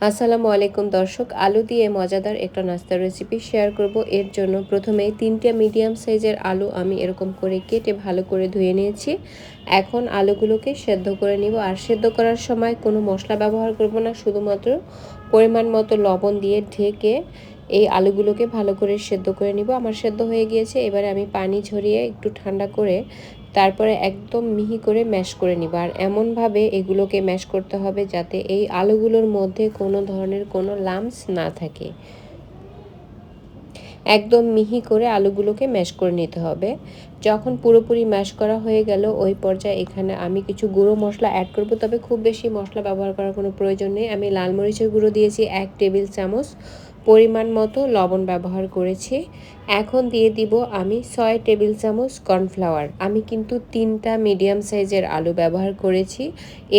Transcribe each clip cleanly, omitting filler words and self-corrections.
আসসালামু আলাইকুম দর্শক, আলু দিয়ে মজাদার একটা নাস্তার রেসিপি শেয়ার করব। এর জন্য প্রথমেই 3টা মিডিয়াম সাইজের আলু আমি এরকম করে কেটে ভালো করে ধুয়ে নিয়েছি। এখন আলুগুলোকে সেদ্ধ করে নিব। আর সেদ্ধ করার সময় কোনো মশলা ব্যবহার করব না, শুধুমাত্র পরিমাণ মতো লবণ দিয়ে ঢেকে এই আলুগুলোকে ভালো করে সেদ্ধ করে নিব। আমার সেদ্ধ হয়ে গিয়েছে। এবারে আমি পানি ঝরিয়ে একটু ঠান্ডা করে তারপরে একদম মিহি করে ম্যাশ করে নিব। আর এমনভাবে এগুলোকে ম্যাশ করতে হবে যাতে এই আলুগুলোর মধ্যে কোনো ধরনের কোনো লাম্পস না থাকে। একদম মিহি করে আলুগুলোকে ম্যাশ করে নিতে হবে। যখন পুরোপুরি ম্যাশ করা হয়ে গেল ওই পর্যায়ে এখানে আমি কিছু গুঁড়ো মশলা অ্যাড করব, তবে খুব বেশি মশলা ব্যবহার করার কোনো প্রয়োজন নেই। আমি লাল মরিচের গুঁড়ো দিয়েছি 1 টেবিল চামচ, পরিমাণ মতো লবণ ব্যবহার করেছি। এখন দিয়ে দিব আমি 6 টেবিল চামচ কর্নফ্লাওয়ার। আমি কিন্তু 3টা মিডিয়াম সাইজের আলু ব্যবহার করেছি,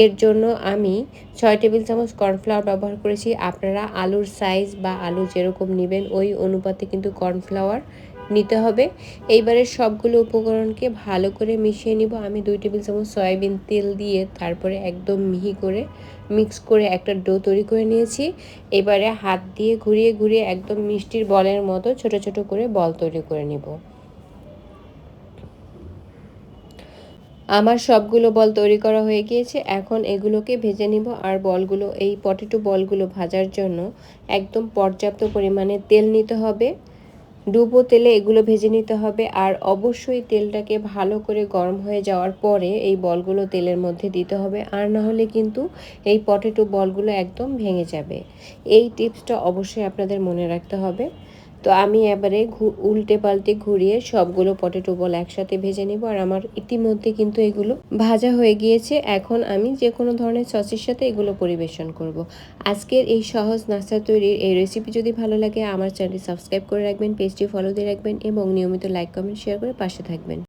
এর জন্য আমি 6 টেবিল চামচ কর্নফ্লাওয়ার ব্যবহার করেছি। আপনারা আলুর সাইজ বা আলু যেরকম নেবেন ওই অনুপাতে কিন্তু কর্নফ্লাওয়ার নিতে হবে। এইবারে সবগুলো উপকরণকে ভালো করে মিশিয়ে নিব। আমি 2 টেবিল চামচ সয়াবিন তেল দিয়ে তারপরে একদম মিহি করে মিক্স করে একটা ডো তৈরি করে নিয়েছি। এবারে হাত দিয়ে ঘুরিয়ে ঘুরিয়ে একদম মিষ্টির বলের মতো ছোট ছোট করে বল তৈরি করে নিব। আমার সবগুলো বল তৈরি করা হয়ে গিয়েছে। এখন এগুলোকে ভেজে নিব। আর বলগুলো, এই পটেটো বলগুলো ভাজার জন্য একদম পর্যাপ্ত পরিমাণে তেল নিতে হবে। ডুবো তেলে এগুলো ভেজে নিতে হবে। আর অবশ্যই তেলটাকে ভালো করে গরম হয়ে যাওয়ার পরে এই বলগুলো তেলের মধ্যে দিতে হবে, আর না হলে কিন্তু এই পটেটো বলগুলো একদম ভেঙে যাবে। এই টিপসটা অবশ্যই আপনাদের মনে রাখতে হবে। তো আমি এবারে উল্টে পাল্টে ঘুরিয়ে সবগুলো পটেটো বল একসাথে ভেজে নেব। আর আমার ইতিমধ্যে কিন্তু এগুলো ভাজা হয়ে গিয়েছে। এখন আমি যে কোনো ধরনের সসের সাথে এগুলো পরিবেশন করব। আজকের এই সহজ নাস্তা তৈরির এই রেসিপি যদি ভালো লাগে আমার চ্যানেলটি সাবস্ক্রাইব করে রাখবেন, পেজটি ফলো দিয়ে রাখবেন এবং নিয়মিত লাইক কমেন্ট শেয়ার করে পাশে থাকবেন।